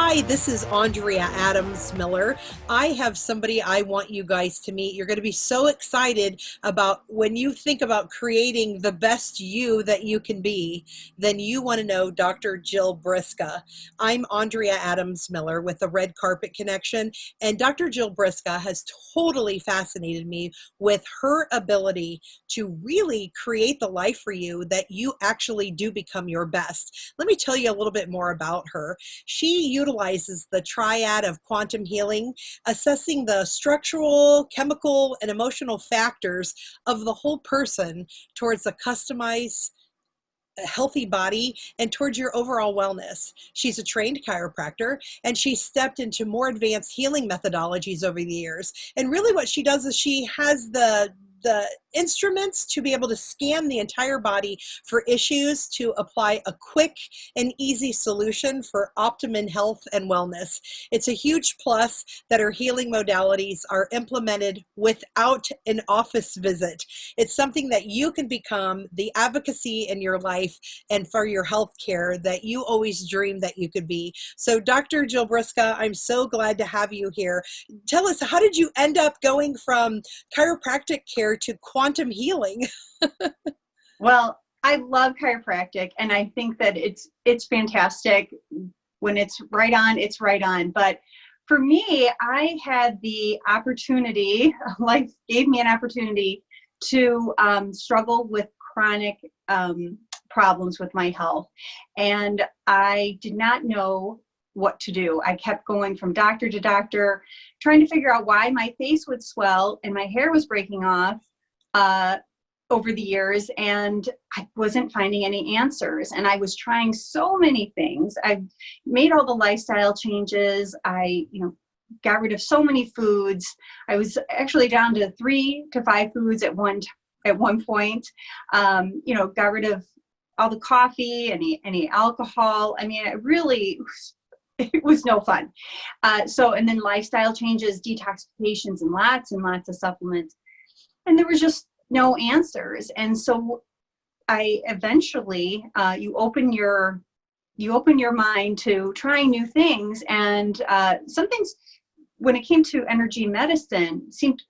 Hi, this is Andrea Adams Miller. I have somebody I want you guys to meet. You're going to be so excited about when you think about creating the best you that you can be, then you want to know Dr. Jill Briska. I'm Andrea Adams Miller with the Red Carpet Connection, and Dr. Jill Briska has totally fascinated me with her ability to really create the life for you that you actually do become your best. Let me tell you a little bit more about her. She utilizes the triad of quantum healing, assessing the structural, chemical, and emotional factors of the whole person towards a customized, healthy body and towards your overall wellness. She's a trained chiropractor, and she stepped into more advanced healing methodologies over the years. And really what she does is she has the instruments to be able to scan the entire body for issues to apply a quick and easy solution for optimum health and wellness. It's a huge plus that her healing modalities are implemented without an office visit. It's something that you can become the advocacy in your life and for your health care that you always dreamed that you could be. So Dr. Jill Briska, I'm so glad to have you here. Tell us, how did you end up going from chiropractic care to quantum healing? Well, I love chiropractic, and I think that it's fantastic. When it's right on, it's right on. But for me, I had the opportunity, life gave me an opportunity to struggle with chronic problems with my health. And I did not know what to do. I kept going from doctor to doctor, trying to figure out why my face would swell and my hair was breaking off over the years, and I wasn't finding any answers. And I was trying so many things. I made all the lifestyle changes. I, got rid of so many foods. I was actually down to 3 to 5 foods at one point. Got rid of all the coffee, any alcohol. I mean, it was no fun. And then lifestyle changes, detoxifications, and lots of supplements. And there was just no answers. And so I eventually, you open your mind to trying new things. And some things, when it came to energy medicine, seemed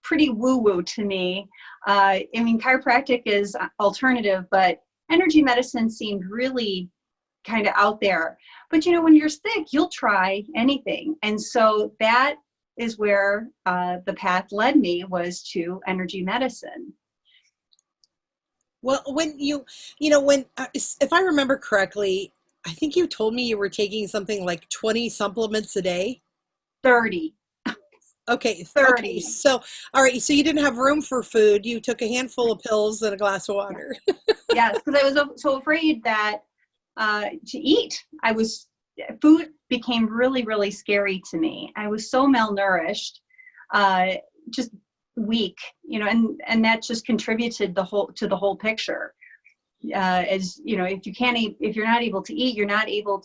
pretty woo-woo to me. Chiropractic is alternative, but energy medicine seemed really kind of out there. But when you're sick, you'll try anything. And so that is where the path led me, was to energy medicine. Well, when if I remember correctly, I think you told me you were taking something like 20 supplements a day. 30. Okay, 30. Okay. So, all right. So you didn't have room for food. You took a handful of pills and a glass of water. Yes, because I was so afraid that to eat, food became really, really scary to me. I was so malnourished, just weak, and that just contributed to the whole picture. If you're not able to eat, you're not able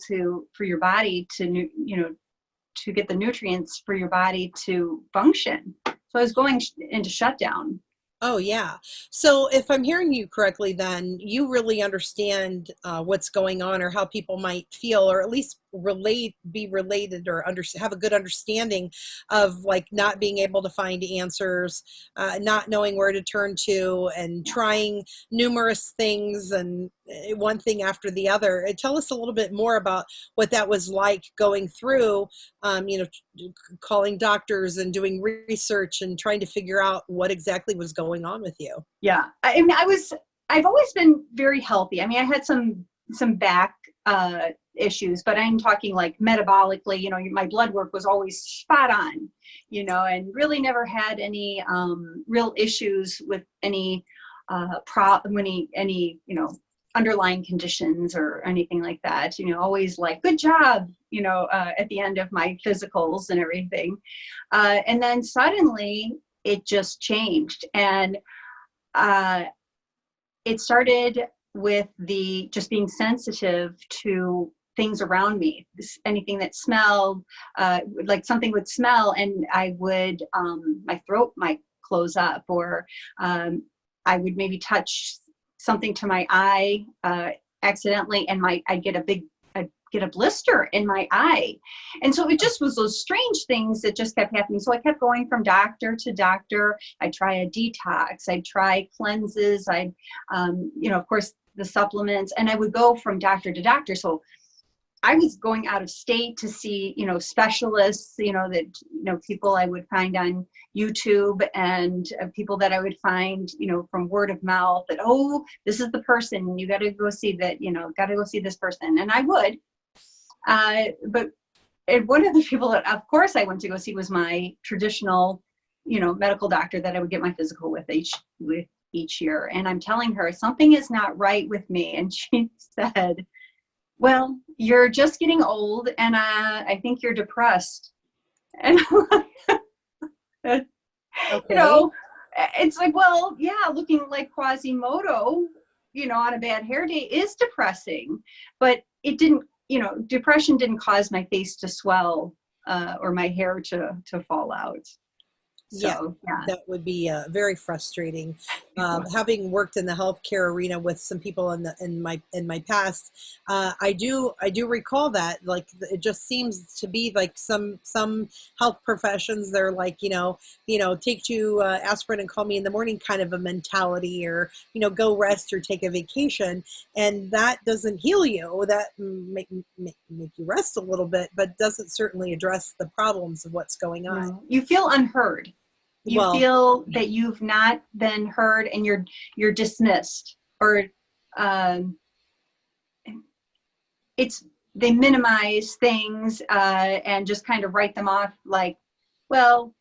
for your body to get the nutrients for your body to function. So I was going into shutdown. Oh, yeah. So if I'm hearing you correctly, then you really understand what's going on, or how people might feel, or at least be related, or have a good understanding of not being able to find answers, not knowing where to turn to, and trying numerous things and one thing after the other. Tell us a little bit more about what that was like going through, calling doctors and doing research and trying to figure out what exactly was going on with you. Yeah. I've always been very healthy. I had some back issues, but I'm talking like metabolically, my blood work was always spot on, and really never had any real issues with any underlying conditions or anything like that. Always like, good job, at the end of my physicals and everything. And then suddenly it just changed. And it started with just being sensitive to things around me. Anything that smelled, like something would smell, and I would, my throat might close up, or I would maybe touch something to my eye accidentally, and I'd get a get a blister in my eye. And so it just was those strange things that just kept happening. So I kept going from doctor to doctor. I'd try a detox, I'd try cleanses, I'd, of course, the supplements, and I would go from doctor to doctor. So I was going out of state to see, specialists, people I would find on YouTube, and people that I would find, from word of mouth, that, oh, this is the person, you got to go see that, got to go see this person. And I would, but one of the people that, of course, I went to go see was my traditional, medical doctor that I would get my physical with each year. And I'm telling her, something is not right with me. And she said, well, you're just getting old, and I think you're depressed. And Okay. it's like, well, yeah, looking like Quasimodo, on a bad hair day is depressing, but it didn't, depression didn't cause my face to swell or my hair to fall out. So, yeah. That would be very frustrating. Having worked in the healthcare arena with some people in my past, I do recall that, like, it just seems to be like some health professions, they're like, take two aspirin and call me in the morning kind of a mentality, or go rest or take a vacation, and that doesn't heal you. That make you rest a little bit, but doesn't certainly address the problems of what's going on. No. You feel unheard. You feel that you've not been heard, and you're dismissed, or they minimize things and just kind of write them off like, well,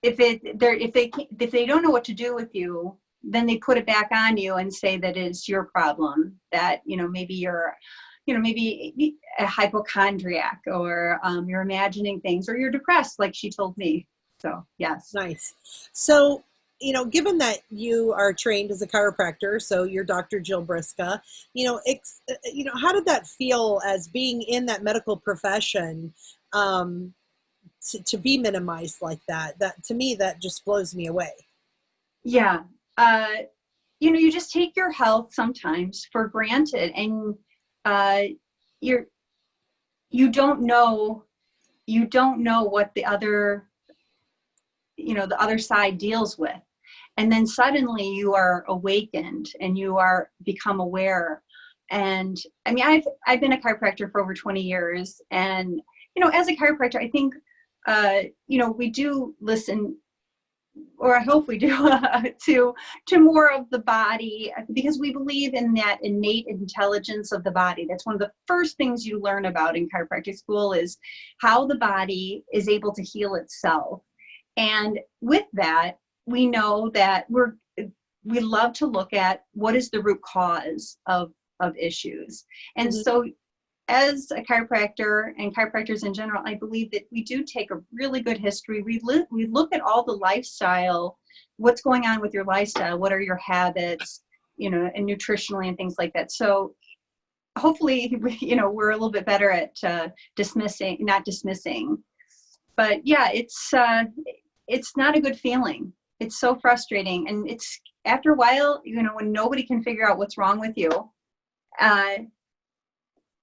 if they don't know what to do with you, then they put it back on you and say that it's your problem, that maybe you're maybe a hypochondriac, or you're imagining things, or you're depressed, like she told me. So, yes. Nice. So, given that you are trained as a chiropractor, so you're Dr. Jill Briska, how did that feel as being in that medical profession, to be minimized like that? That, to me, that just blows me away. Yeah. You just take your health sometimes for granted, and you don't know what the other side deals with, and then suddenly you are awakened and you are become aware. And I mean, I've been a chiropractor for over 20 years, and as a chiropractor, I think we do listen, or I hope we do, to more of the body, because we believe in that innate intelligence of the body. That's one of the first things you learn about in chiropractic school, is how the body is able to heal itself. And with that, we know that we love to look at what is the root cause of issues. And so, as a chiropractor and chiropractors in general, I believe that we do take a really good history. We look at all the lifestyle, what's going on with your lifestyle, what are your habits, and nutritionally and things like that. So hopefully, we're a little bit better at not dismissing. But yeah, it's not a good feeling. It's so frustrating, and it's after a while, when nobody can figure out what's wrong with you.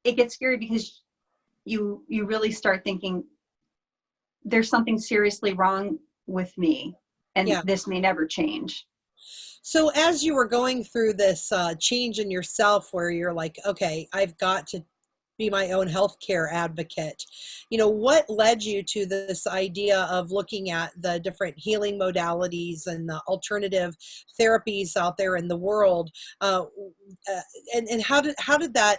It gets scary, because you really start thinking there's something seriously wrong with me, and this may never change. So as you were going through this change in yourself, where you're like, okay, I've got to be my own healthcare advocate, what led you to this idea of looking at the different healing modalities and the alternative therapies out there in the world, and how did that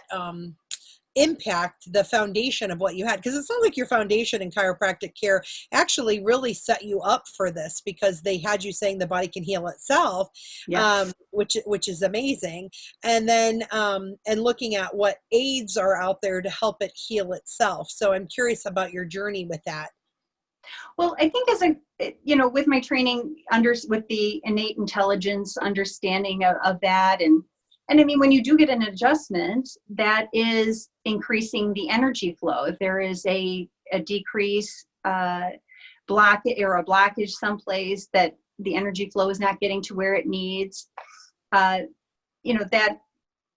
impact the foundation of what you had? Because it sounds like your foundation in chiropractic care actually really set you up for this, because they had you saying the body can heal itself, Yes. Which is amazing. And then and looking at what aids are out there to help it heal itself. So I'm curious about your journey with that. Well, I think with my training with the innate intelligence understanding of that, and I mean, when you do get an adjustment, that is increasing the energy flow. If there is a decrease, blockage or a blockage someplace, that the energy flow is not getting to where it needs, that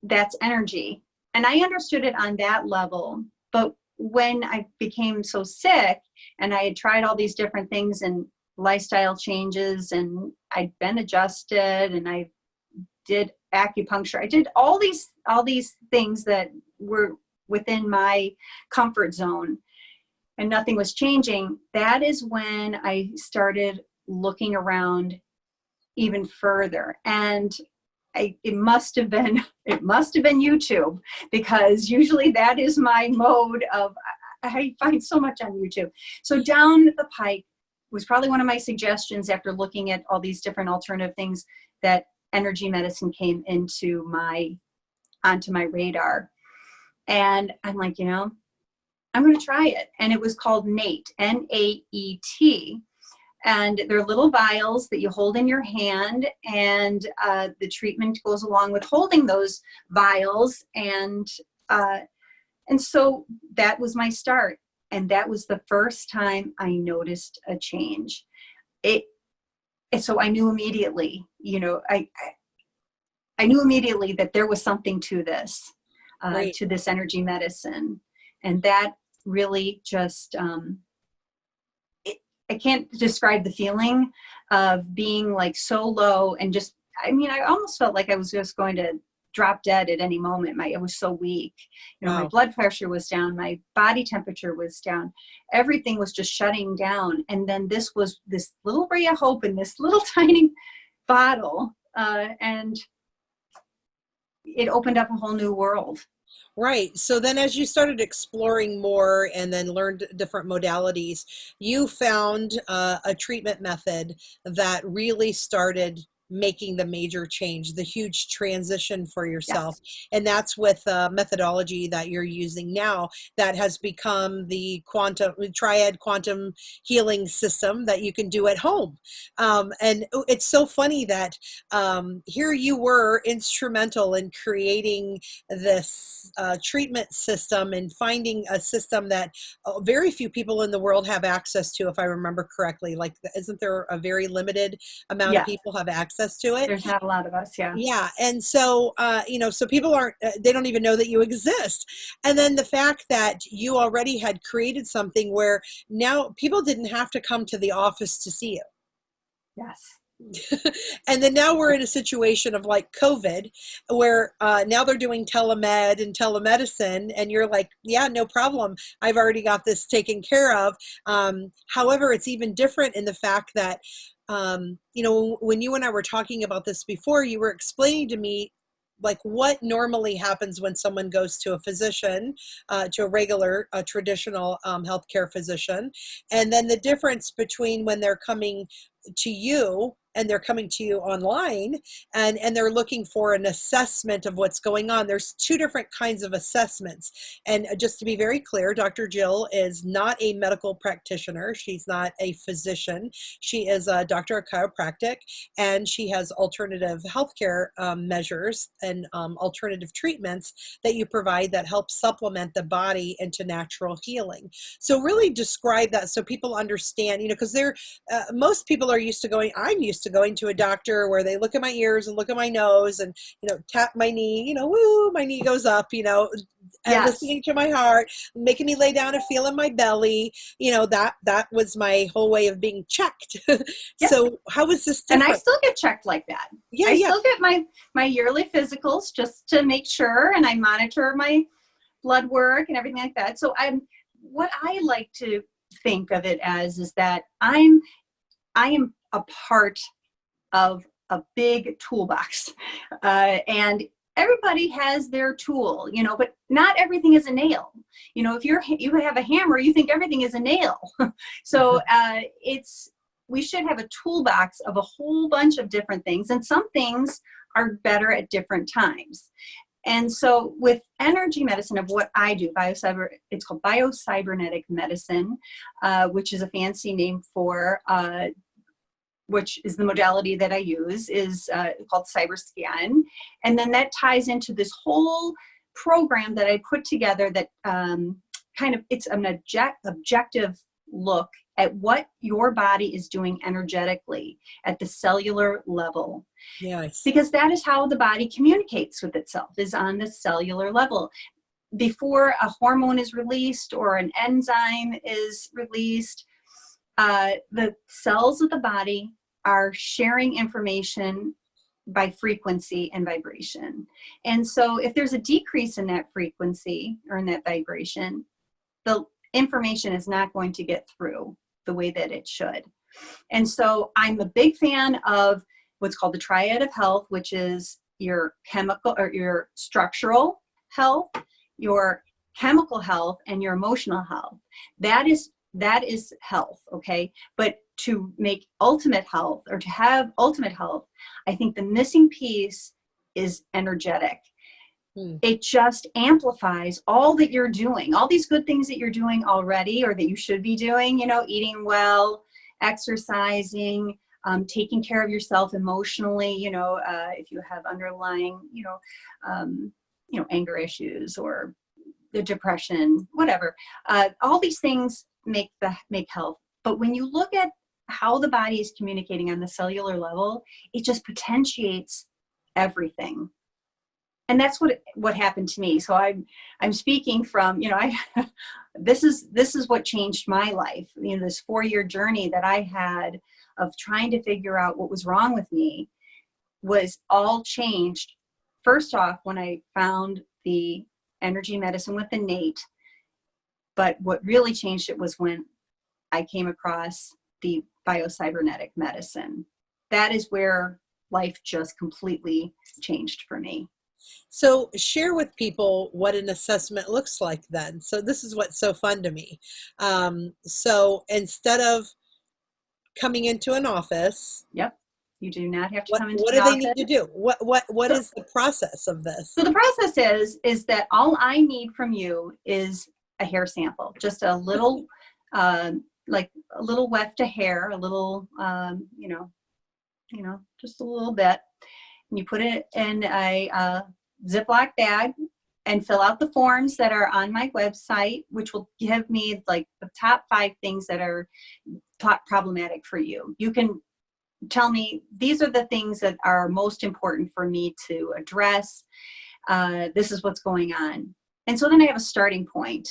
that's energy. And I understood it on that level. But when I became so sick and I had tried all these different things and lifestyle changes, and I'd been adjusted, and I did acupuncture, I did all these things that were within my comfort zone, and nothing was changing. That is when I started looking around even further. And it must have been YouTube, because usually that is my mode of, I find so much on YouTube. So down the pike was probably one of my suggestions, after looking at all these different alternative things, that energy medicine came onto my radar. And I'm like, I'm going to try it. And it was called NAET, N-A-E-T. And they're little vials that you hold in your hand, and the treatment goes along with holding those vials. And so that was my start. And that was the first time I noticed a change. So I knew immediately, I knew immediately that there was something to this, Right. to this energy medicine. And that really just, I can't describe the feeling of being like so low, and just, I almost felt like I was just going to drop dead at any moment. I was so weak. My Wow. blood pressure was down, my body temperature was down, everything was just shutting down. And then this was this little ray of hope in this little tiny bottle, and it opened up a whole new world. Right. So then as you started exploring more and then learned different modalities, you found a treatment method that really started making the major change, the huge transition for yourself. Yes. And that's with a methodology that you're using now that has become the triad quantum healing system that you can do at home. And it's so funny that here you were instrumental in creating this treatment system and finding a system that very few people in the world have access to, if I remember correctly. Like, isn't there a very limited amount of Yes. people have access to it? There's not a lot of us. Yeah. Yeah. And so, so people aren't, they don't even know that you exist. And then the fact that you already had created something where now people didn't have to come to the office to see you. Yes. And then now we're in a situation of like COVID, where now they're doing telemed and telemedicine, and you're like, yeah, no problem, I've already got this taken care of. However, it's even different in the fact that when you and I were talking about this before, you were explaining to me like what normally happens when someone goes to a physician, to a regular, traditional healthcare physician, and then the difference between when they're coming to you and they're coming to you online, and they're looking for an assessment of what's going on. There's two different kinds of assessments. And just to be very clear, Dr. Jill is not a medical practitioner. She's not a physician. She is a doctor of chiropractic, and she has alternative healthcare measures and alternative treatments that you provide that help supplement the body into natural healing. So really describe that so people understand, because most people are used to going, I'm used to going to a doctor where they look at my ears and look at my nose and, tap my knee, woo, my knee goes up, and Yes. listening to my heart, making me lay down and feel in my belly, that was my whole way of being checked. Yep. So how is this different? And I still get checked like that. Yeah, I still get my yearly physicals just to make sure, and I monitor my blood work and everything like that. So what I like to think of it as is that I am a part of a big toolbox, and everybody has their tool, but not everything is a nail. If you have a hammer, you think everything is a nail. So we should have a toolbox of a whole bunch of different things, and some things are better at different times. And so with energy medicine, of what I do, it's called biocybernetic medicine, which is a fancy name for which is the modality that I use, is called CyberScan. And then that ties into this whole program that I put together that it's an objective look at what your body is doing energetically at the cellular level. Yes. Because that is how the body communicates with itself, is on the cellular level. Before a hormone is released or an enzyme is released, the cells of the body are sharing information by frequency and vibration. And so if there's a decrease in that frequency or in that vibration, the information is not going to get through the way that it should. And so I'm a big fan of what's called the triad of health, which is your chemical or your structural health, your chemical health, and your emotional health. That is health, okay? But to make ultimate health, or to have ultimate health, I think the missing piece is energetic. It just amplifies all that you're doing, all these good things that you're doing already, or that you should be doing, eating well, exercising, taking care of yourself emotionally, if you have underlying, anger issues or the depression, whatever. All these things make health. But when you look at how the body is communicating on the cellular level, it just potentiates everything. And that's what happened to me. So I'm speaking from, this is what changed my life. This 4-year journey that I had of trying to figure out what was wrong with me was all changed. First off, when I found the energy medicine with Innate, but what really changed it was when I came across the biocybernetic medicine. That is where life just completely changed for me. So share with people what an assessment looks like then. So this is what's so fun to me. So instead of coming into an office. Yep. You do not have to come into what the do they office. need to do? What is the process of this? So the process is that all I need from you is a hair sample, just a little, like a little weft of hair, a little, just a little bit. And you put it in a Ziploc bag and fill out the forms that are on my website, which will give me like the top 5 things that are problematic for you. You can tell me, these are the things that are most important for me to address. This is what's going on. And so then I have a starting point.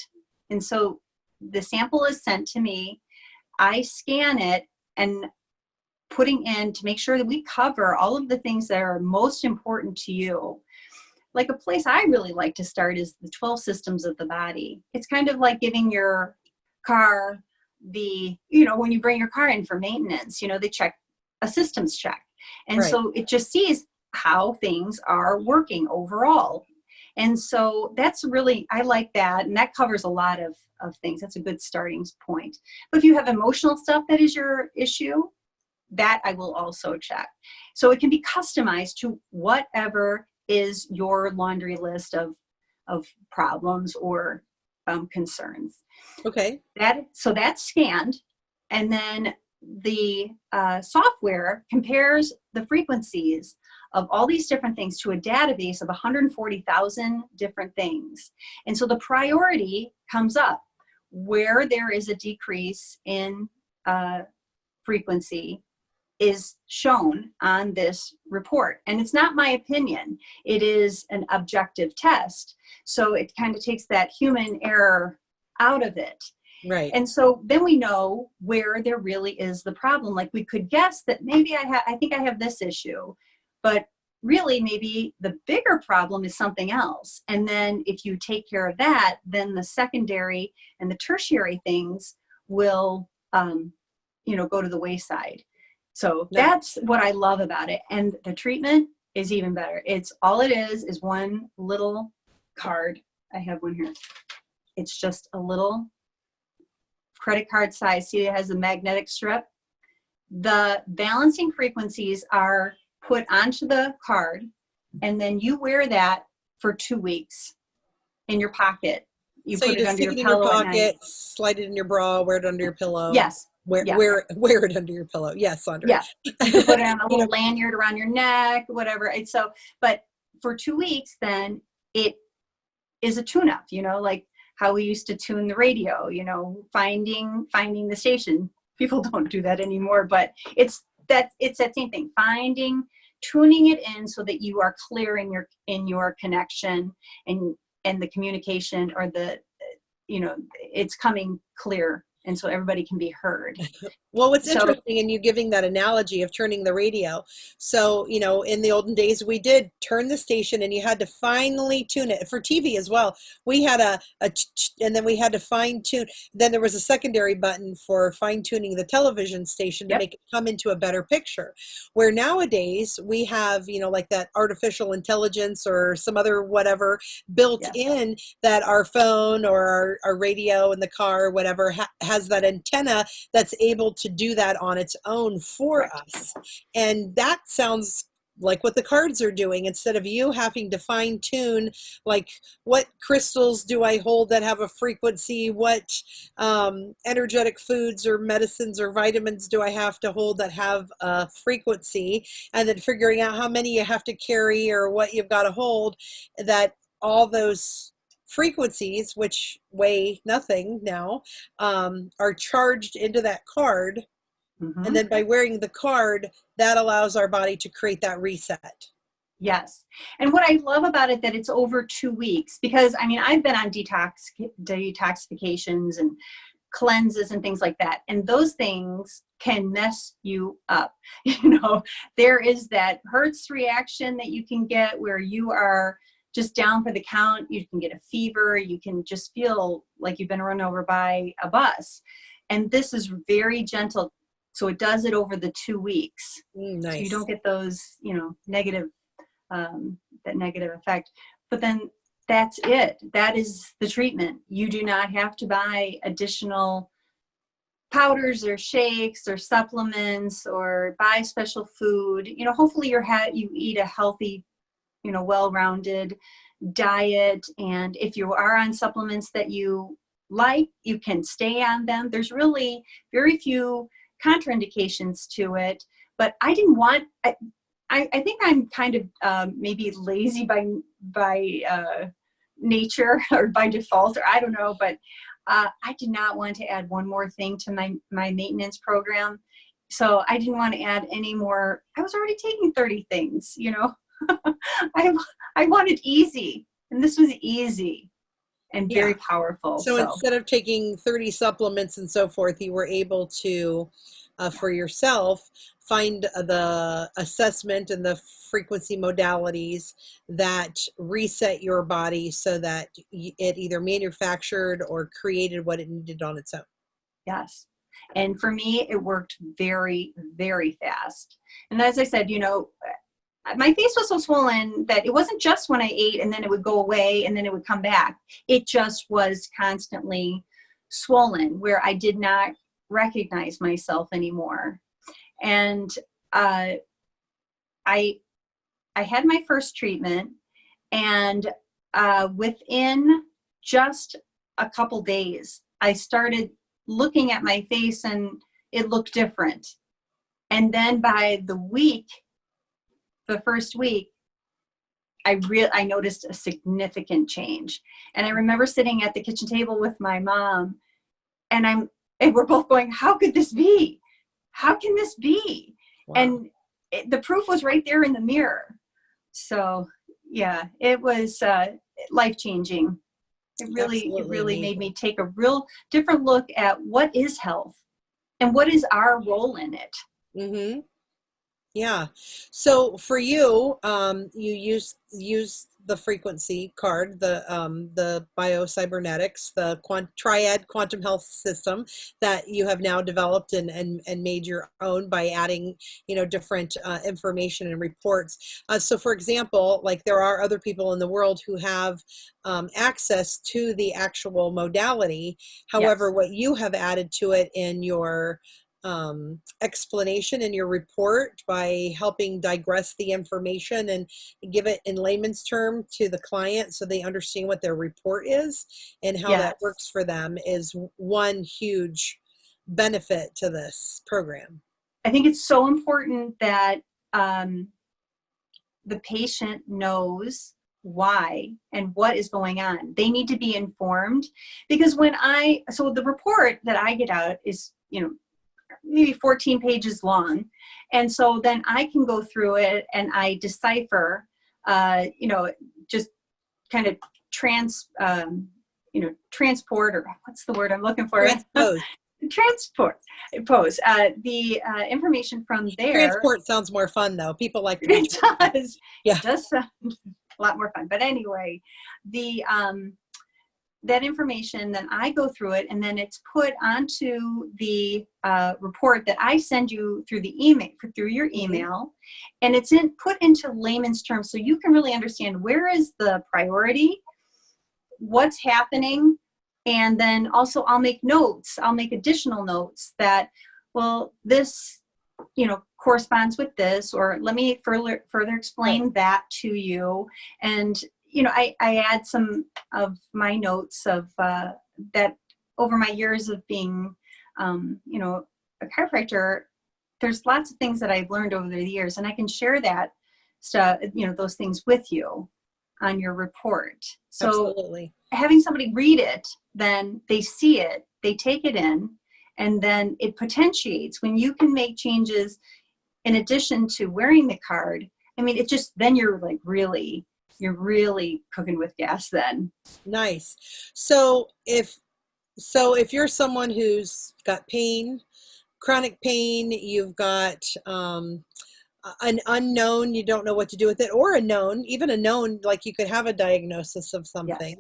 And so the sample is sent to me. I scan it and putting in to make sure that we cover all of the things that are most important to you. Like a place I really like to start is the 12 systems of the body. It's kind of like giving your car when you bring your car in for maintenance, they check a systems check. And Right. So it just sees how things are working overall. And so that's really, I like that. And that covers a lot of things. That's a good starting point. But if you have emotional stuff that is your issue, that I will also check. So it can be customized to whatever is your laundry list of problems or concerns. Okay. So that's scanned, and then the software compares the frequencies of all these different things to a database of 140,000 different things. And so the priority comes up where there is a decrease in frequency is shown on this report. And it's not my opinion. It is an objective test. So it kind of takes that human error out of it. Right. And so then we know where there really is the problem. Like we could guess that maybe I think I have this issue, but really maybe the bigger problem is something else. And then if you take care of that, then the secondary and the tertiary things will, go to the wayside. So that's what I love about it. And the treatment is even better. All it is one little card. I have one here. It's just a little credit card size. See, it has a magnetic strip. The balancing frequencies are put onto the card, and then you wear that for 2 weeks in your pocket. You put it under your pillow at night. Slide it in your bra, wear it under your pillow. Yes. Wear it under your pillow. Yes, Andrea. Yeah. You can put it on a little lanyard around your neck, whatever. But for 2 weeks, then it is a tune-up, like how we used to tune the radio, finding the station, people don't do that anymore, but it's that same thing, tuning it in so that you are clear in your connection and the communication, or the, it's coming clear, and so everybody can be heard. Well, what's So interesting in you giving that analogy of turning the radio. So, in the olden days, we did turn the station and you had to finely tune it for TV as well. We had and then we had to fine tune. Then there was a secondary button for fine tuning the television station to yep, make it come into a better picture. Where nowadays we have, like that artificial intelligence or some other whatever built yes, in, that our phone or our radio in the car or whatever has that antenna that's able to do that on its own for correct. us. And that sounds like what the cards are doing, instead of you having to fine tune, like, what crystals do I hold that have a frequency? What energetic foods or medicines or vitamins do I have to hold that have a frequency? And then figuring out how many you have to carry or what you've got to hold, that all those frequencies, which weigh nothing now, are charged into that card. And Mm-hmm. then by wearing the card, that allows our body to create that reset. Yes. And what I love about it, that it's over 2 weeks, because I mean, I've been on detoxifications and cleanses and things like that. And those things can mess you up. There is that Hertz reaction that you can get where you are just down for the count. You can get a fever. You can just feel like you've been run over by a bus. And this is very gentle. So it does it over the 2 weeks. Nice. So you don't get those, negative, that negative effect. But then that's it. That is the treatment. You do not have to buy additional powders or shakes or supplements or buy special food. Hopefully you eat a healthy, well-rounded diet. And if you are on supplements that you like, you can stay on them. There's really very few contraindications to it. But I didn't want, I think I'm kind of maybe lazy by nature or by default, or I don't know, but I did not want to add one more thing to my maintenance program. So I didn't want to add any more. I was already taking 30 things, I wanted easy, and this was easy and very powerful. So instead of taking 30 supplements and so forth, you were able to, for yourself, find the assessment and the frequency modalities that reset your body so that it either manufactured or created what it needed on its own. Yes. And for me, it worked very, very fast. And as I said, my face was so swollen that it wasn't just when I ate and then it would go away and then it would come back. It just was constantly swollen, where I did not recognize myself anymore. And I had my first treatment, and within just a couple days, I started looking at my face and it looked different. And then by the first week, I noticed a significant change. And I remember sitting at the kitchen table with my mom, and we're both going, how could this be? How can this be? Wow. And the proof was right there in the mirror. So yeah, it was life-changing. It really made me take a real different look at what is health and what is our role in it. Mm-hmm. Yeah. So for you, you use the frequency card, the biocybernetics, the triad quantum health system that you have now developed and made your own by adding, different information and reports. So for example, like, there are other people in the world who have access to the actual modality. However, Yes. what you have added to it in your explanation in your report, by helping digress the information and give it in layman's term to the client so they understand what their report is and how that works for them, is one huge benefit to this program. I think it's so important that the patient knows why and what is going on. They need to be informed, because so the report that I get out is, maybe 14 pages long. And so then I can go through it and I decipher, just kind of transport, or what's the word I'm looking for? Transpose. Transport, pose, the information from there. Transport sounds more fun though. People like to be It does. Yeah. It does sound a lot more fun. But anyway, the that information, then I go through it, and then it's put onto the report that I send you through the email, through your email, and it's put into layman's terms, so you can really understand where is the priority, what's happening, and then also I'll make notes. I'll make additional notes that, well, this, corresponds with this, or let me further explain that to you. And I add some of my notes of that over my years of being, a chiropractor. There's lots of things that I've learned over the years, and I can share that stuff, those things with you on your report. So Absolutely. having somebody read it, then they see it, they take it in, and then it potentiates when you can make changes in addition to wearing the card. I mean, it just, then you're really cooking with gas then. Nice. So if you're someone who's got pain, chronic pain, you've got an unknown, you don't know what to do with it, or a known, even a known, like you could have a diagnosis of something.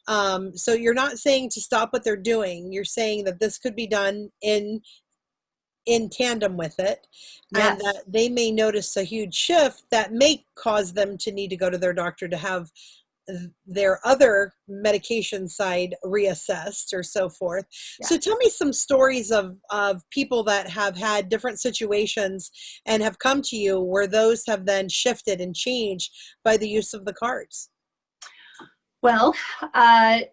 Yes. So you're not saying to stop what they're doing. You're saying that this could be done in tandem with it. Yes. And that they may notice a huge shift that may cause them to need to go to their doctor to have their other medication side reassessed or so forth. Yeah. So tell me some stories of people that have had different situations and have come to you where those have then shifted and changed by the use of the cards. Well,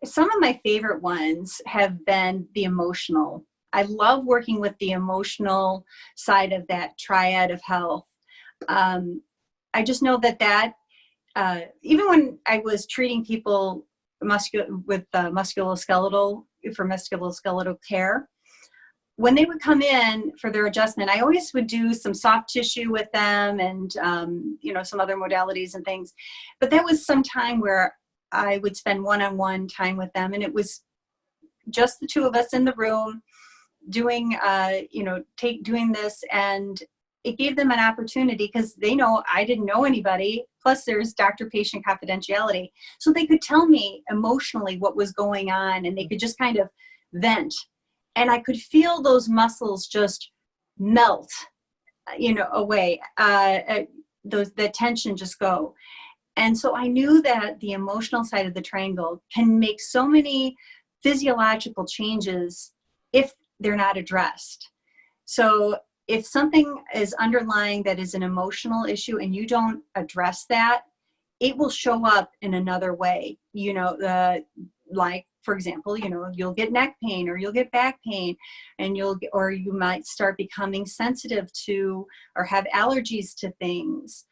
some of my favorite ones have been the emotional. I love working with the emotional side of that triad of health. I just know that even when I was treating people with musculoskeletal care, when they would come in for their adjustment, I always would do some soft tissue with them and, some other modalities and things. But that was some time where I would spend one-on-one time with them, and it was just the two of us in the room doing, doing this, and it gave them an opportunity because they know I didn't know anybody. Plus there's doctor-patient confidentiality. So they could tell me emotionally what was going on, and they could just kind of vent. And I could feel those muscles just melt, away, the tension just go. And so I knew that the emotional side of the triangle can make so many physiological changes if they're not addressed. So if something is underlying that is an emotional issue and you don't address that, it will show up in another way. Like, for example, you'll get neck pain or you'll get back pain, and or you might start becoming sensitive to or have allergies to things.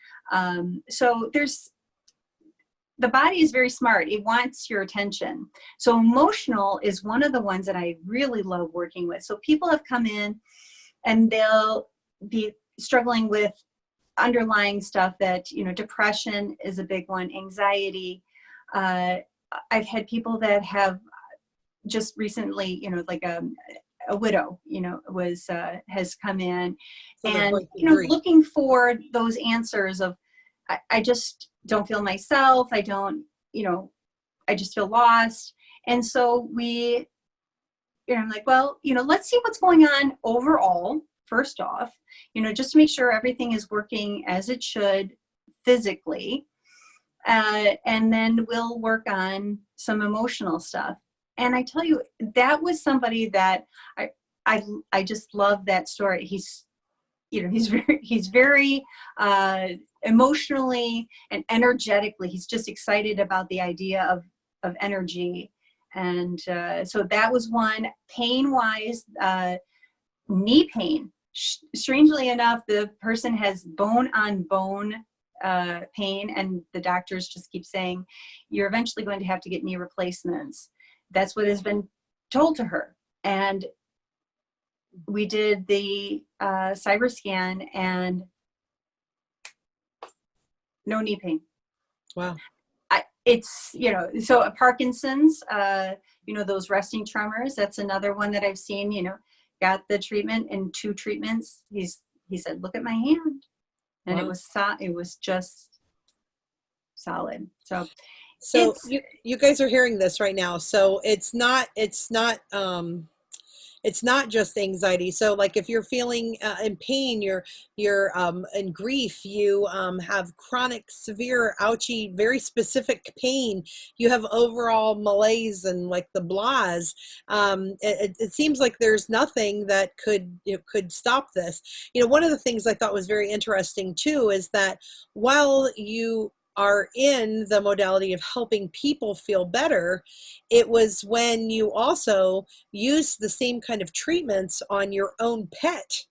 So the body is very smart. It wants your attention. So emotional is one of the ones that I really love working with. So people have come in and they'll be struggling with underlying stuff that, depression is a big one, anxiety. I've had people that have just recently, like a widow, has come in, and, looking for those answers of, I just don't feel myself. I don't, I just feel lost. And so I'm like, well, let's see what's going on overall, first off, just to make sure everything is working as it should physically. And then we'll work on some emotional stuff. And I tell you, that was somebody that I just love that story. He's very emotionally and energetically, he's just excited about the idea of energy. And so that was one. Pain wise, knee pain. Strangely enough, the person has bone on bone pain, and the doctors just keep saying, you're eventually going to have to get knee replacements. That's what has been told to her. And we did the cyber scan and no knee pain. Wow. It's, so Parkinson's, those resting tremors, that's another one that I've seen, got the treatment and 2 treatments. He said, look at my hand. And Wow. it was just solid. So you guys are hearing this right now. So it's not just anxiety. So like if you're feeling in pain, you're in grief, you have chronic, severe, ouchy, very specific pain, you have overall malaise and like the blahs, it seems like there's nothing that could stop this. One of the things I thought was very interesting too is that while you are in the modality of helping people feel better, it was when you also use the same kind of treatments on your own pet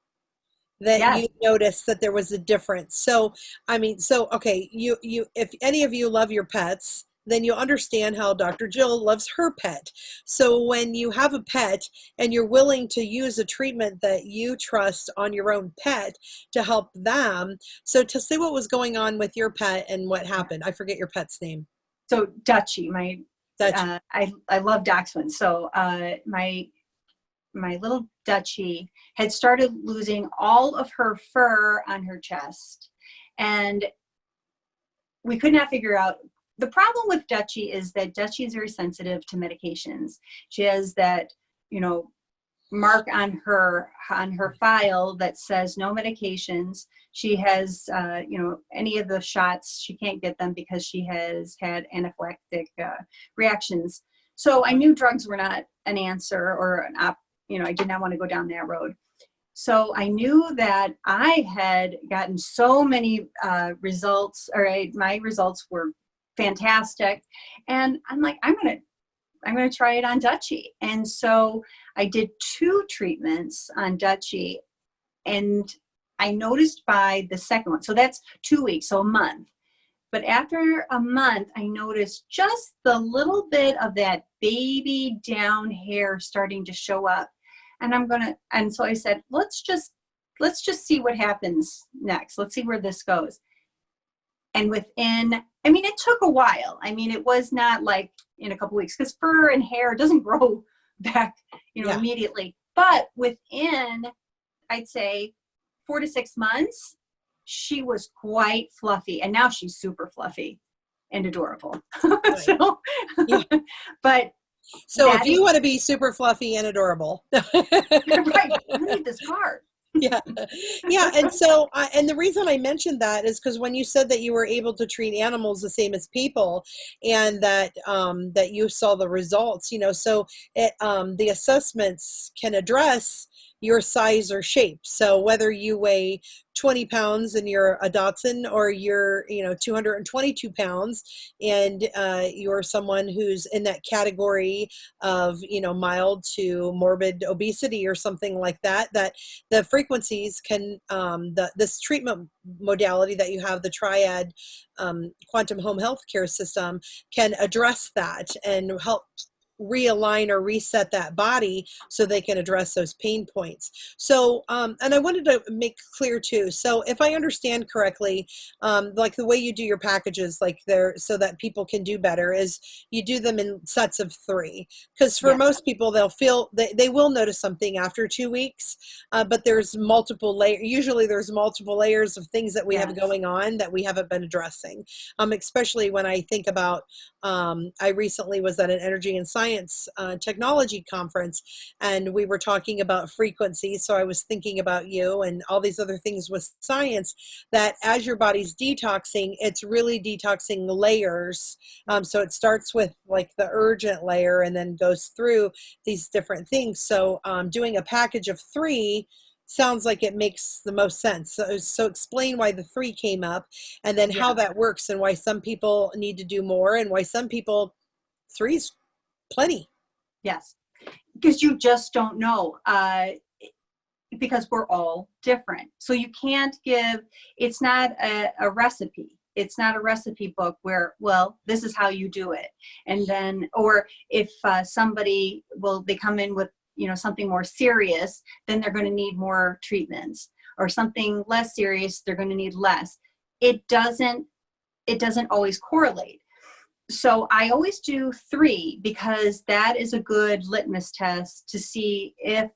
that yes. you noticed that there was a difference. So, okay, if any of you love your pets, then you understand how Dr. Jill loves her pet. So when you have a pet and you're willing to use a treatment that you trust on your own pet to help them. So to say what was going on with your pet and what happened, I forget your pet's name. So Dutchie, I love dachshunds. So my little Dutchie had started losing all of her fur on her chest, and we could not figure out. The problem with Dutchie is that Dutchie is very sensitive to medications. She has that, mark on her file that says no medications. She has, any of the shots, she can't get them because she has had anaphylactic reactions. So I knew drugs were not an answer or I did not want to go down that road. So I knew that I had gotten so many results, my results were fantastic. And I'm like, I'm going to try it on Dutchie. And so I did 2 treatments on Dutchie, and I noticed by the second one, so that's 2 weeks, so a month. But after a month, I noticed just the little bit of that baby down hair starting to show up. And so I said, let's just see what happens next. Let's see where this goes. And it took a while. It was not like in a couple weeks, because fur and hair doesn't grow back, immediately. But within, I'd say 4 to 6 months, she was quite fluffy, and now she's super fluffy and adorable. Right. So, yeah. But so if you want to be super fluffy and adorable, right, you need this card. yeah. And so and the reason I mentioned that is because when you said that you were able to treat animals the same as people, and that that you saw the results, so the assessments can address your size or shape. So whether you weigh 20 pounds and you're a Dotson, or you're 222 pounds and you're someone who's in that category of mild to morbid obesity or something like that, that the frequencies can this treatment modality that you have, the triad quantum home health care system, can address that and help realign or reset that body so they can address those pain points. So, and I wanted to make clear too. So if I understand correctly, like the way you do your packages, like so that people can do better, is you do them in sets of 3. Because for most people, they'll feel, they will notice something after 2 weeks, but there's multiple layers. Usually there's multiple layers of things that we have going on that we haven't been addressing. Especially when I think about, I recently was at an energy and science technology conference, and we were talking about frequency. So I was thinking about you and all these other things with science, that as your body's detoxing, it's really detoxing the layers. So it starts with like the urgent layer and then goes through these different things. So doing a package of 3 sounds like it makes the most sense. So explain why the 3 came up, and then how that works, and why some people need to do more, and why some people 3's plenty. Yes, because you just don't know, because we're all different. So you can't it's not a recipe. It's not a recipe book where, well, this is how you do it. And then, or if somebody they come in with something more serious, then they're going to need more treatments, or something less serious, they're going to need less. It doesn't always correlate. So I always do 3, because that is a good litmus test to see if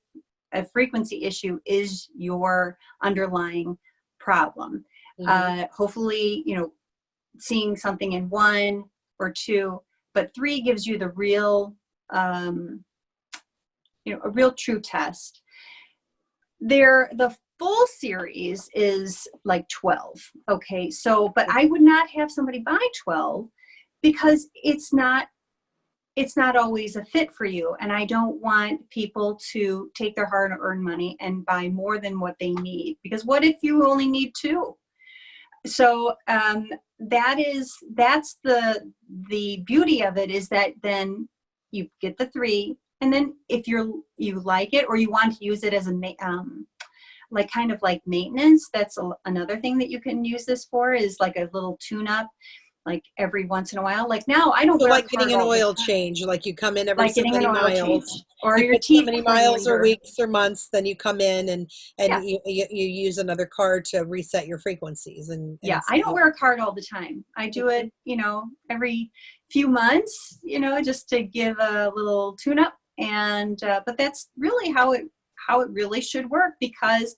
a frequency issue is your underlying problem. Hopefully, seeing something in 1 or 2, but 3 gives you the real, a real true test. The full series is like 12. Okay. So, but I would not have somebody buy 12, because it's not always a fit for you. And I don't want people to take their hard-earned money and buy more than what they need, because what if you only need 2? So that's the beauty of it, is that then you get the 3, and then if you like it, or you want to use it as a kind of like maintenance, that's another thing that you can use this for, is like a little tune-up, like every once in a while. Like now, I don't So wear a like card getting an all the oil time. change, like you come in every Like so getting an many oil change, miles. or You your put so teeth many miles or cleaner. weeks or months, then you come in and Yeah. you use another card to reset your frequencies. And I don't wear a card all the time. I do it, every few months, just to give a little tune up. And but that's really how it really should work, because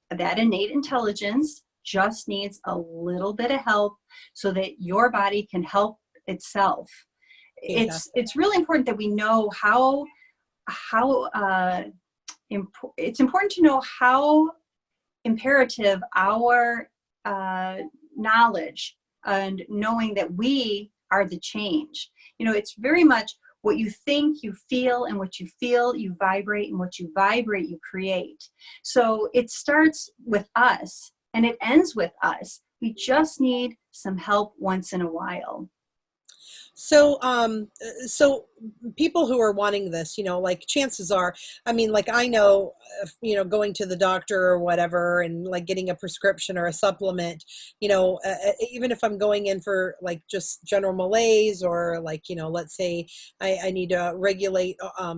that innate intelligence just needs a little bit of help so that your body can help itself. It's really important that we know how it's important to know how imperative our knowledge and knowing that we are the change. It's very much what you think, you feel, and what you feel, you vibrate, and what you vibrate, you create. So it starts with us and it ends with us. We just need some help once in a while. So, so people who are wanting this, like chances are, I mean, like I know, going to the doctor or whatever, and like getting a prescription or a supplement, even if I'm going in for like just general malaise, or like, let's say I need to regulate, a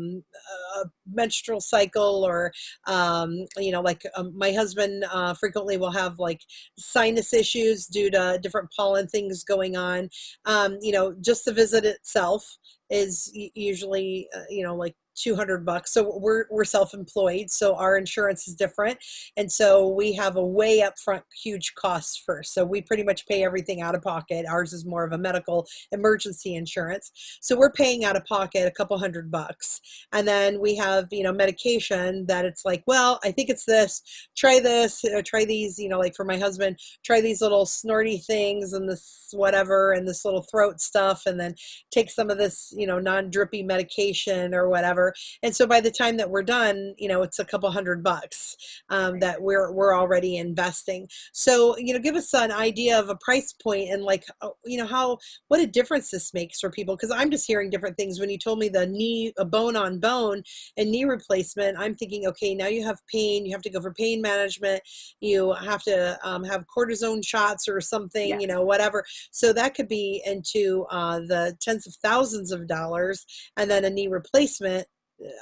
menstrual cycle, or, my husband, frequently will have like sinus issues due to different pollen things going on. Just the visit itself is usually, like $200. So we're self-employed, so our insurance is different, and so we have a way upfront huge costs first. So we pretty much pay everything out of pocket. Ours is more of a medical emergency insurance, so we're paying out of pocket a couple $100, and then we have medication that it's like, well, I think it's this. Try this. Try these. Like for my husband, try these little snorty things and this whatever and this little throat stuff, and then take some of this non-drippy medication or whatever. And so by the time that we're done, it's a couple $100 that we're already investing. So give us an idea of a price point, and like what a difference this makes for people, because I'm just hearing different things. When you told me the knee, a bone on bone and knee replacement, I'm thinking, okay, now you have pain, you have to go for pain management, you have to have cortisone shots or something, Yes. Whatever. So that could be into the tens of thousands of dollars. And then a knee replacement,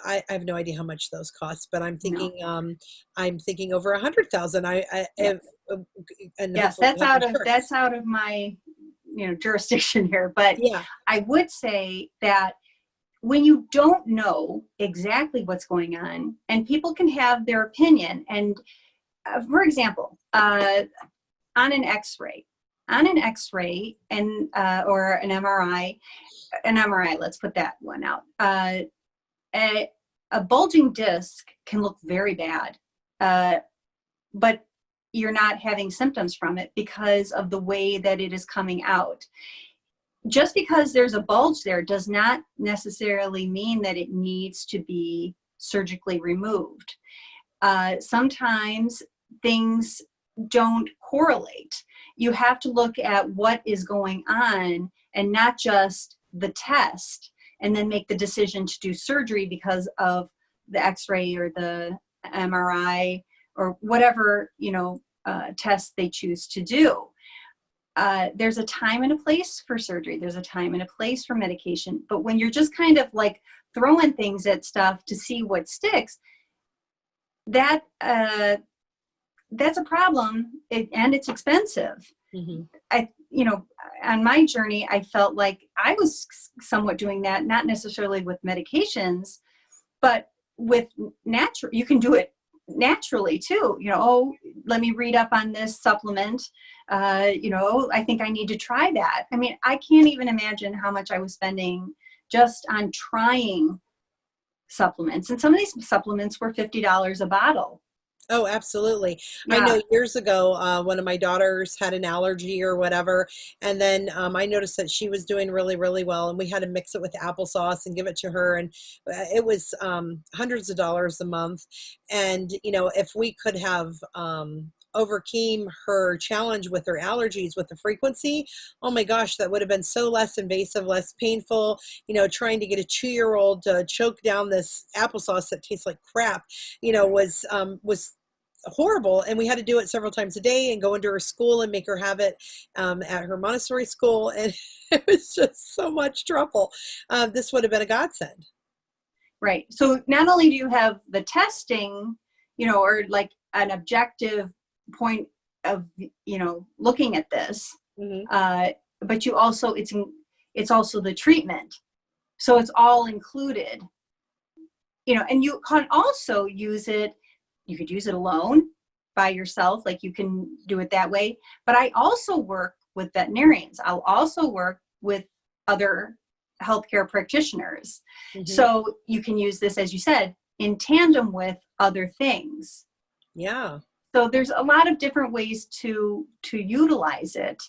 I have no idea how much those cost, but I'm thinking, No. I'm thinking over 100,000. Yes. And Yes, that's out of my jurisdiction here. But yeah, I would say that when you don't know exactly what's going on, and people can have their opinion, and for example, on an X-ray, and or an MRI, let's put that one out. A bulging disc can look very bad, but you're not having symptoms from it because of the way that it is coming out. Just because there's a bulge there does not necessarily mean that it needs to be surgically removed. Sometimes things don't correlate. You have to look at what is going on and not just the test, and then make the decision to do surgery because of the X-ray or the MRI or whatever test they choose to do. There's a time and a place for surgery. There's a time and a place for medication. But when you're just kind of like throwing things at stuff to see what sticks, that that's a problem, and it's expensive. Mm-hmm. On my journey, I felt like I was somewhat doing that, not necessarily with medications, but with natural. You can do it naturally too. Oh, let me read up on this supplement. I think I need to try that. I mean, I can't even imagine how much I was spending just on trying supplements. And some of these supplements were $50 a bottle. Oh, absolutely. I Yeah. know years ago, one of my daughters had an allergy or whatever, and then I noticed that she was doing really, really well, and we had to mix it with applesauce and give it to her, and it was hundreds of dollars a month. And if we could have overcame her challenge with her allergies with the frequency, oh my gosh, that would have been so less invasive, less painful. Trying to get a 2-year-old to choke down this applesauce that tastes like crap, was horrible, and we had to do it several times a day and go into her school and make her have it at her Montessori school, and it was just so much trouble. This would have been a godsend. Right. So not only do you have the testing, or like an objective point of, looking at this, Mm-hmm. but you also, it's also the treatment. So it's all included, and you can also use it. You could use it alone by yourself, like you can do it that way. But I also work with veterinarians. I'll also work with other healthcare practitioners. Mm-hmm. So you can use this, as you said, in tandem with other things. Yeah. So there's a lot of different ways to utilize it.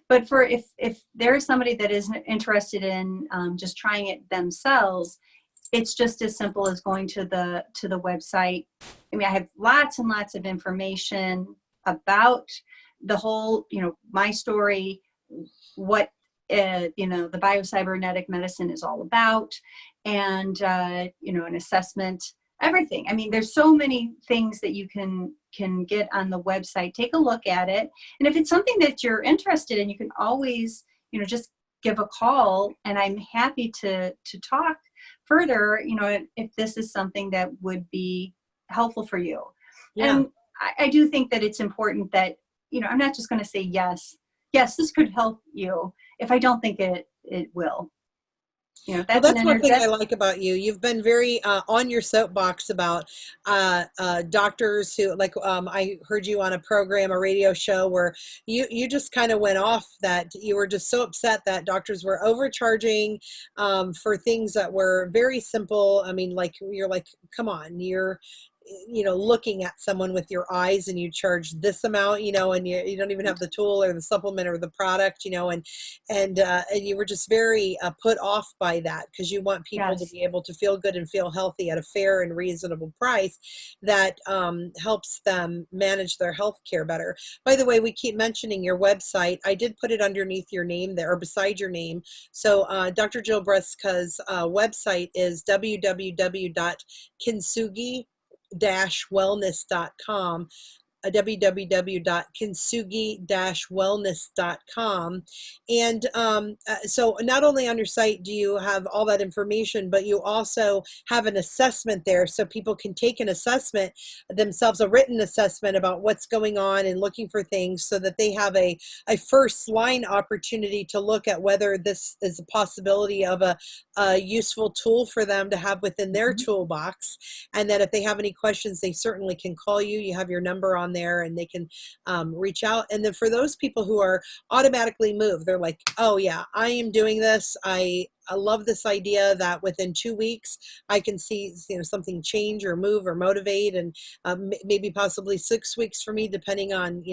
But if there is somebody that is interested in just trying it themselves, it's just as simple as going to the website. I mean, I have lots and lots of information about the whole, my story, what the biocybernetic medicine is all about, and an assessment, everything. I mean, there's so many things that you can get on the website. Take a look at it, and if it's something that you're interested in, you can always, just give a call, and I'm happy to talk further, if this is something that would be helpful for you. Yeah. And I do think that it's important that, I'm not just going to say, yes, this could help you, if I don't think it will. That's one thing I like about you. You've been very on your soapbox about doctors who, like, I heard you on a radio show where you just kind of went off that you were just so upset that doctors were overcharging for things that were very simple. I mean, like, you're like, come on, you're looking at someone with your eyes, and you charge this amount, and you don't even have the tool or the supplement or the product, and you were just very put off by that, because you want people to be able to feel good and feel healthy at a fair and reasonable price that helps them manage their health care better. By the way, we keep mentioning your website. I did put it underneath your name there, or beside your name. So Dr. Jill Briska's website is www.kintsugi-wellness.com, www.kintsugi-wellness.com. And so not only on your site do you have all that information, but you also have an assessment there, so people can take an assessment themselves, a written assessment about what's going on and looking for things, so that they have a first line opportunity to look at whether this is a possibility of a useful tool for them to have within their toolbox. And then if they have any questions, they certainly can call you. You have your number on there, and they can reach out. And then for those people who are automatically moved, they're like, oh yeah, I am doing this. I love this idea that within 2 weeks I can see something change or move or motivate, and maybe possibly 6 weeks for me, depending on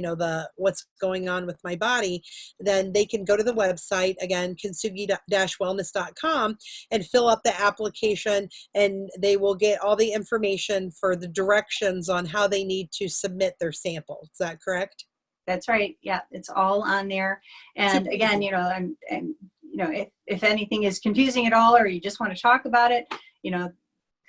what's going on with my body. Then they can go to the website, again, kintsugi-wellness.com, and fill out the application, and they will get all the information for the directions on how they need to submit their sample. Is that correct? That's right. Yeah, it's all on there. And again, if anything is confusing at all, or you just want to talk about it,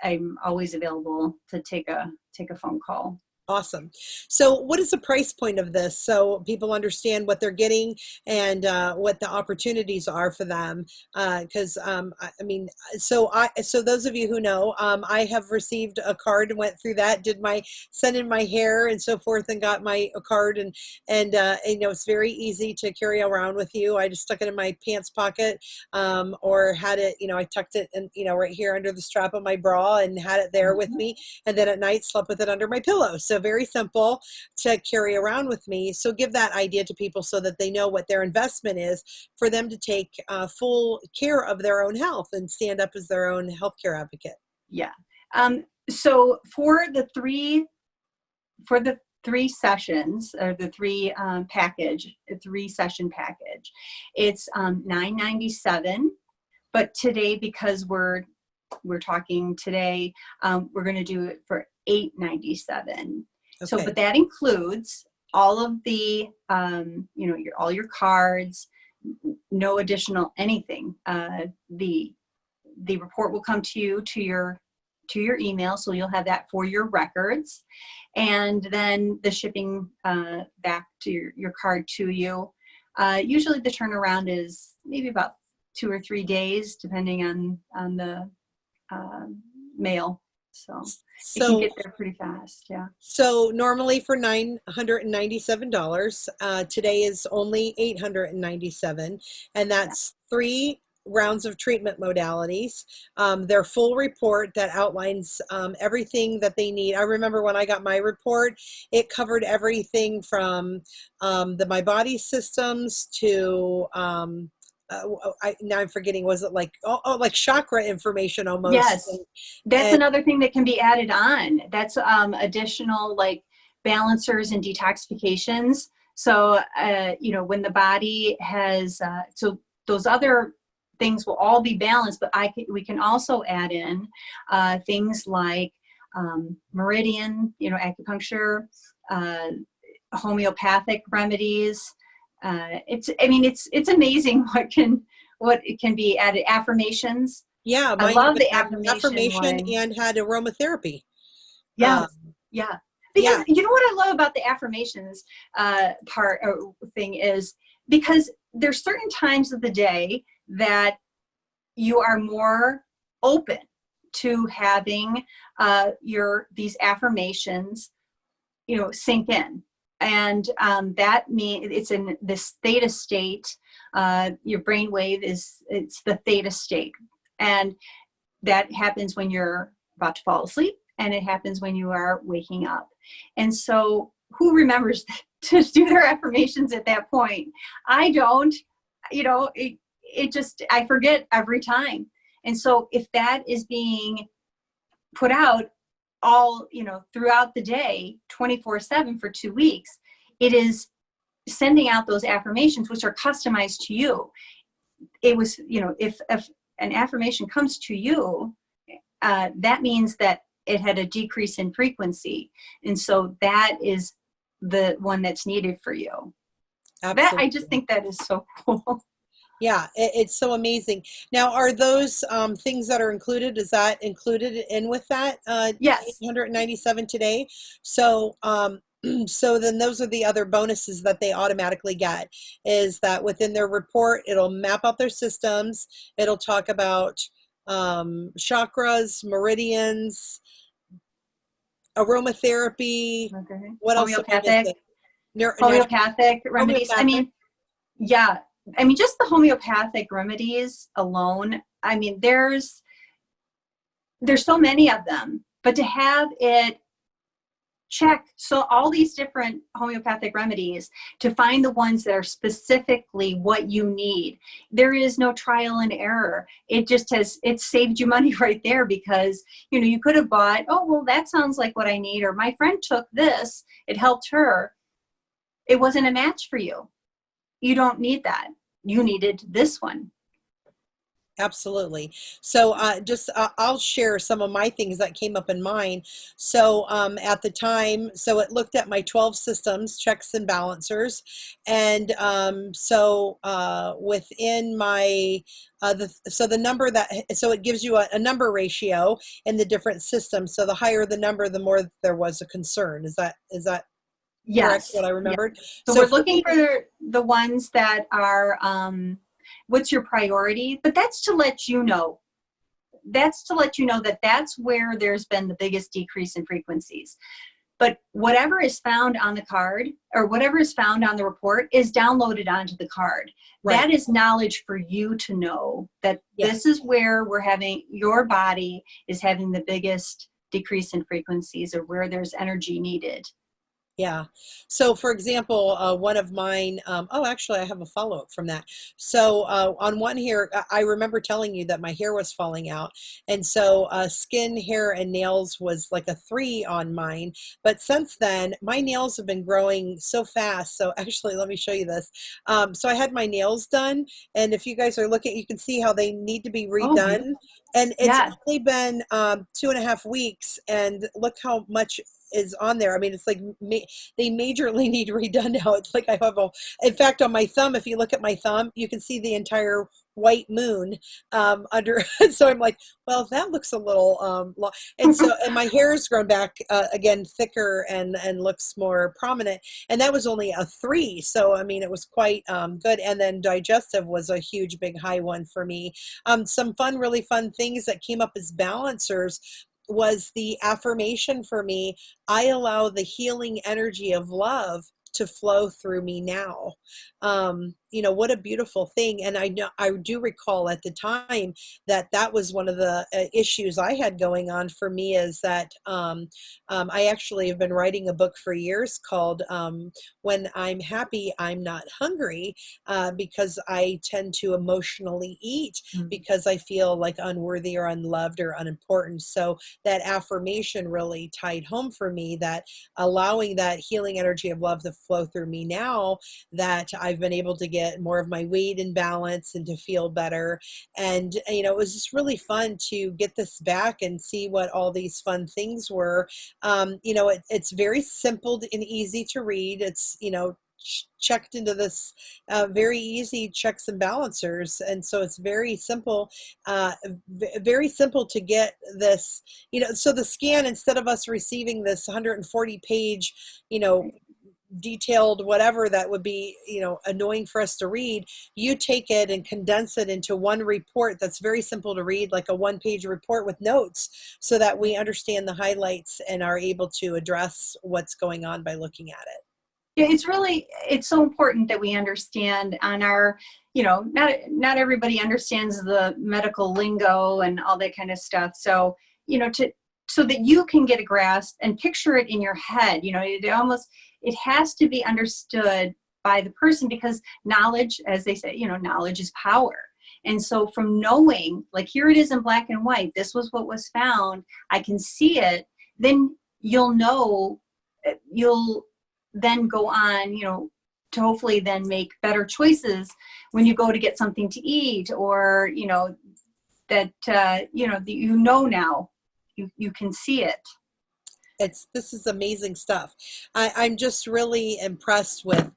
I'm always available to take a phone call. Awesome. So what is the price point of this so people understand what they're getting and what the opportunities are for them? Because I mean, so those of you who know, I have received a card and went through that, sent in my hair and so forth, and got my a card, and you know, it's very easy to carry around with you. I just stuck it in my pants pocket, or had it, you know, I tucked it in, you know, right here under the strap of my bra and had it there with me, and then at night slept with it under my pillow. So very simple to carry around with me. So give that idea to people so that they know what their investment is for them to take full care of their own health and stand up as their own healthcare advocate. Yeah. So for the three sessions, or the three session package, it's $9.97. But today, because we're talking today, we're going to do it for $8.97. So, Okay. but that includes all of the, you know, all your cards, no additional anything. The report will come to you to your email, so you'll have that for your records, and then the shipping back to your card to you. Usually the turnaround is maybe about 2 or 3 days, depending on the mail. So it can get there pretty fast. Yeah. So normally for $997, today is only $897, and that's 3 rounds of treatment modalities. Their full report that outlines everything that they need. I remember when I got my report, it covered everything from the My Body systems to now I'm forgetting, was it like like chakra information almost? Yes, that's And another thing that can be added on. That's additional, like, balancers and detoxifications. So you know, when the body has so those other things will all be balanced, but we can also add in things like meridian, you know, acupuncture, homeopathic remedies. It's amazing what it can be added. Affirmations. yeah, I mine love even the had affirmation affirmation one. and had aromatherapy. Yes, Um, yeah. yeah, Because you know what I love about the affirmations part or thing is, because there's certain times of the day that you are more open to having these affirmations, you know, sink in. And that means it's in this theta state. Your brainwave it's the theta state. And that happens when you're about to fall asleep, and it happens when you are waking up. And so who remembers to do their affirmations at that point? I don't. You know, it just, I forget every time. And so if that is being put out all, you know, throughout the day, 24/7 for 2 weeks, it is sending out those affirmations, which are customized to you. It was, you know, if an affirmation comes to you, that means that it had a decrease in frequency. And so that is the one that's needed for you. That, I just absolutely. think that is so cool. Yeah, it's so amazing. Now, are those things that are included, is that included in with that Yes. 897 today? So, so then those are the other bonuses that they automatically get, is that within their report, it'll map out their systems. It'll talk about chakras, meridians, aromatherapy. Okay. What else am I Homeopathic, missing? Natural homeopathic remedies. I homeopathic. mean, yeah. I mean, just the homeopathic remedies alone. I mean, there's so many of them, but to have it check, so all these different homeopathic remedies, to find the ones that are specifically what you need. There is no trial and error. It just it saved you money right there, because, you know, you could have bought, oh, well, that sounds like what I need, or my friend took this, it helped her. It wasn't a match for you. You don't need that. You needed this one. Absolutely. So, I'll share some of my things that came up in mine. So, at the time, so it looked at my 12 systems, checks and balancers, and within my so the number that so it gives you a number ratio in the different systems. So the higher the number, the more there was a concern. Is that correct? Yes. What I Yeah. remembered. So So we're for looking me, for the ones that are, what's your priority? But that's to let you know. That's to let you know that that's where there's been the biggest decrease in frequencies. But whatever is found on the card or whatever is found on the report is downloaded onto the card. right? That is knowledge for you to know that this Yes. is where we're having, your body is having the biggest decrease in frequencies or where there's energy needed. Yeah. So, for example, one of mine, oh, actually, I have a follow up from that. So, on one here, I remember telling you that my hair was falling out. And so, skin, hair, and nails was like a 3 on mine. But since then, my nails have been growing so fast. So, actually, let me show you this. So, I had my nails done. And if you guys are looking, you can see how they need to be Oh, redone. beautiful. And it's Yes. only been 2.5 weeks. And look how much is on there. I mean, it's like they majorly need redone now. It's like I have in fact, on my thumb, if you look at my thumb, you can see the entire white moon under. So I'm like, well, that looks a little and so and my hair has grown back again thicker and looks more prominent. And that was only a 3. So I mean, it was quite good. And then digestive was a huge, big, high one for me. Some really fun things that came up as balancers was the affirmation for me. I allow the healing energy of love to flow through me now. What a beautiful thing. And I know I do recall at the time that that was one of the issues I had going on for me is that I actually have been writing a book for years called When I'm Happy, I'm Not Hungry, because I tend to emotionally eat because I feel like unworthy or unloved or unimportant. So that affirmation really tied home for me that allowing that healing energy of love to flow through me now, that I've been able to get more of my weight in balance and to feel better. And, it was just really fun to get this back and see what all these fun things were. It's very simple and easy to read. It's, checked into this very easy checks and balancers. And so it's very simple, very simple to get this, so the scan, instead of us receiving this 140 page, detailed whatever that would be annoying for us to read, you take it and condense it into one report that's very simple to read, like a 1-page report with notes, so that we understand the highlights and are able to address what's going on by looking at it. Yeah, it's so important that we understand on our, not everybody understands the medical lingo and all that kind of stuff. So, so that you can get a grasp and picture it in your head, it has to be understood by the person, because knowledge, as they say, knowledge is power. And so from knowing, like, here it is in black and white, this was what was found, I can see it, then you'll then go on, to hopefully then make better choices when you go to get something to eat, or, that, now you can see it. This is amazing stuff. I'm just really impressed with,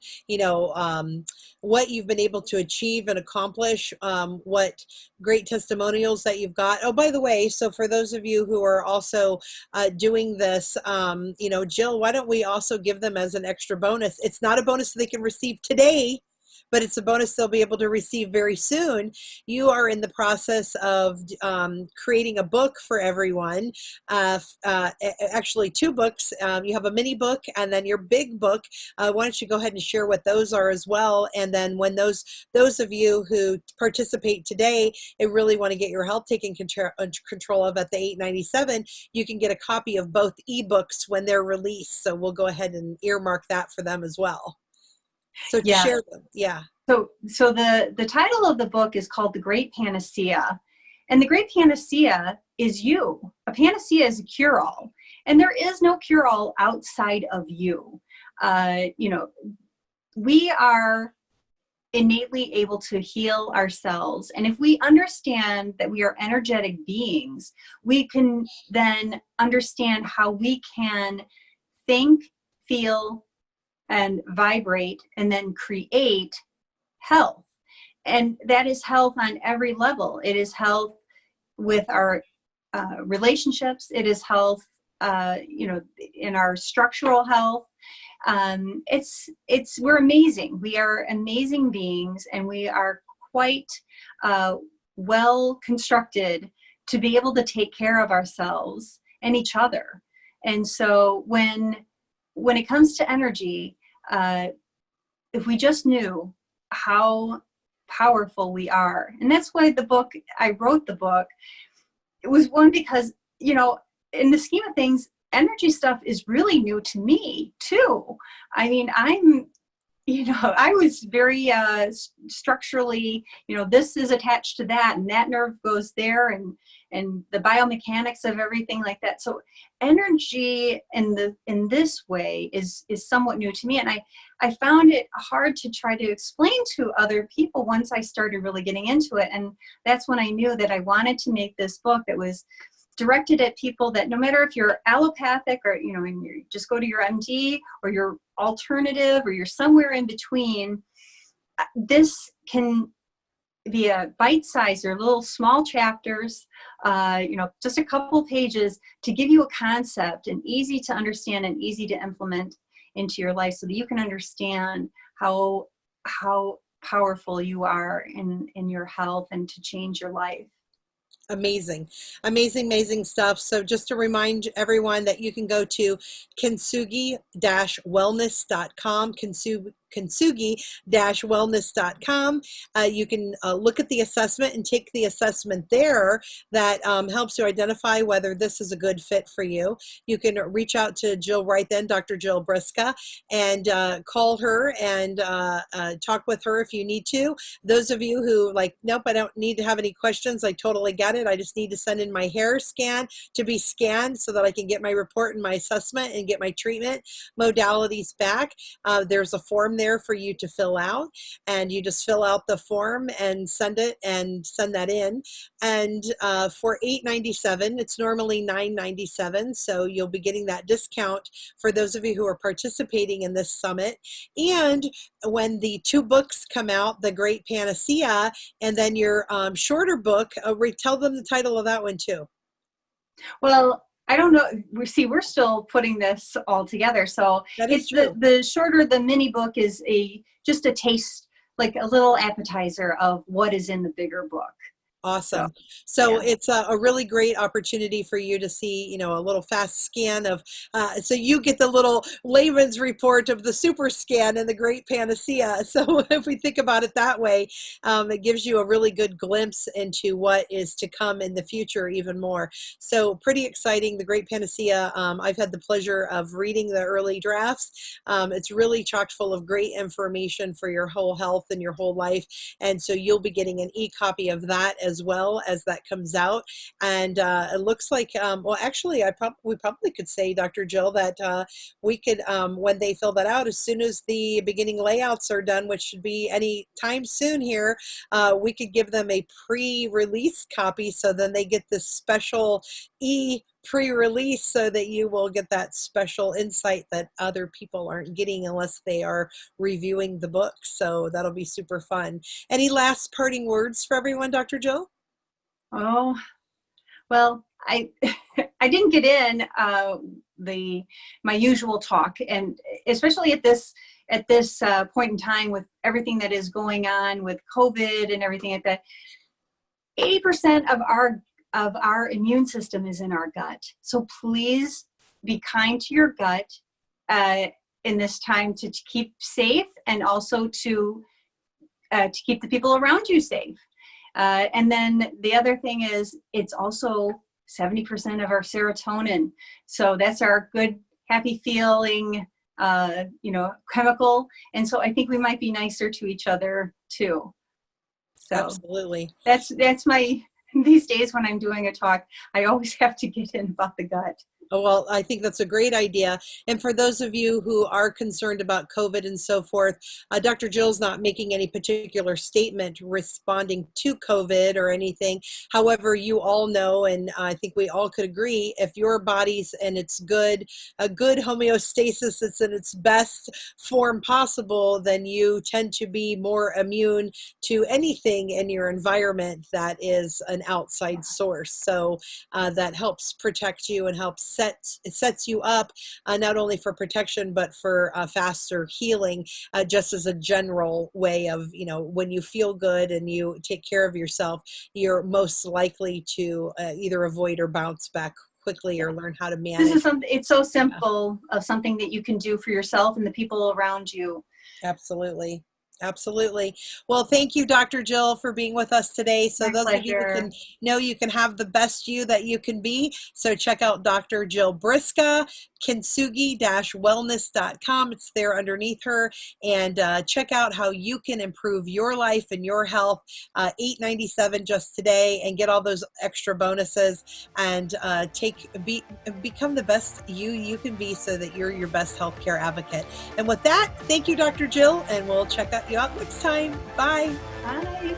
what you've been able to achieve and accomplish, what great testimonials that you've got. Oh, by the way, so for those of you who are also doing this, Jill, why don't we also give them as an extra bonus? It's not a bonus they can receive today, but it's a bonus they'll be able to receive very soon. You are in the process of creating a book for everyone. Actually, 2 books. You have a mini book and then your big book. Why don't you go ahead and share what those are as well? And then when those of you who participate today and really want to get your health taken control of at the $8.97, you can get a copy of both ebooks when they're released. So we'll go ahead and earmark that for them as well. So Yeah. share them. Yeah. So the title of the book is called The Great Panacea. And the Great Panacea is you. A panacea is a cure-all. And there is no cure-all outside of you. We are innately able to heal ourselves. And if we understand that we are energetic beings, we can then understand how we can think, feel, and vibrate, and then create health. And that is health on every level. It is health with our relationships. It is health, in our structural health. We're amazing. We are amazing beings, and we are quite well constructed to be able to take care of ourselves and each other. And so when it comes to energy, if we just knew how powerful we are, and that's why I wrote the book. It was one because, in the scheme of things, energy stuff is really new to me too. I mean, I was very structurally, this is attached to that, and that nerve goes there, and the biomechanics of everything like that. So energy in this way is somewhat new to me, and I found it hard to try to explain to other people once I started really getting into it. And that's when I knew that I wanted to make this book that was directed at people that, no matter if you're allopathic or, and you just go to your MD, or you're alternative, or you're somewhere in between, this can be a bite-sized or little small chapters, just a couple pages to give you a concept, and easy to understand and easy to implement into your life, so that you can understand how powerful you are in your health, and to change your life. Amazing, amazing, amazing stuff. So just to remind everyone that you can go to kintsugi-wellness.com, kintsugi-wellness.com. You can look at the assessment and take the assessment there. That helps you identify whether this is a good fit for you. You can reach out to Jill right then, Dr. Jill Briska, and call her and talk with her if you need to. Those of you who nope, I don't need to have any questions, I totally get it. I just need to send in my hair scan to be scanned so that I can get my report and my assessment and get my treatment modalities back. There's a form there for you to fill out, and you just fill out the form and send that in. And for $8.97, it's normally $9.97, so you'll be getting that discount for those of you who are participating in this summit. And when the 2 books come out, The Great Panacea and then your shorter book, tell them the title of that one too. Well, I don't know. We're still putting this all together. So it's the shorter, the mini book is just a taste, like a little appetizer of what is in the bigger book. Awesome. So it's a really great opportunity for you to see, a little fast scan of, so you get the little layman's report of the super scan and the Great Panacea. So if we think about it that way, it gives you a really good glimpse into what is to come in the future even more. So pretty exciting, the Great Panacea. I've had the pleasure of reading the early drafts. It's really chock full of great information for your whole health and your whole life. And so you'll be getting an e-copy of that as well as that comes out. And it looks like, well, actually, we probably could say, Dr. Jill, that we could, when they fill that out, as soon as the beginning layouts are done, which should be any time soon here, we could give them a pre-release copy, so then they get this special pre-release, so that you will get that special insight that other people aren't getting unless they are reviewing the book. So that'll be super fun. Any last parting words for everyone, Dr. Jill? Oh, well, I I didn't get in my usual talk, and especially at this point in time with everything that is going on with COVID and everything like that. 80% of our immune system is in our gut. So please be kind to your gut in this time, to keep safe, and also to keep the people around you safe. And then the other thing is, it's also 70% of our serotonin. So that's our good, happy feeling, chemical. And so I think we might be nicer to each other too. So absolutely. That's my, these days when I'm doing a talk, I always have to get in about the gut. Well, I think that's a great idea. And for those of you who are concerned about COVID and so forth, Dr. Jill's not making any particular statement responding to COVID or anything. However, you all know, and I think we all could agree, if your body's in its a good homeostasis, it's in its best form possible, then you tend to be more immune to anything in your environment that is an outside source. So that helps protect you and helps it sets you up not only for protection but for faster healing, just as a general way of, you know, when you feel good and you take care of yourself, you're most likely to either avoid or bounce back quickly or learn how to This manage. is something, it's so simple, of something that you can do for yourself and the people around you. Absolutely. Absolutely. Well, thank you, Dr. Jill, for being with us today. So My those of you who pleasure. can know you can have the best you that you can be. So check out Dr. Jill Briska, kintsugi-wellness.com. It's there underneath her. And check out how you can improve your life and your health. $8.97 just today, and get all those extra bonuses, and become the best you can be, so that you're your best healthcare advocate. And with that, thank you, Dr. Jill, and we'll check you out next time. Bye. Bye.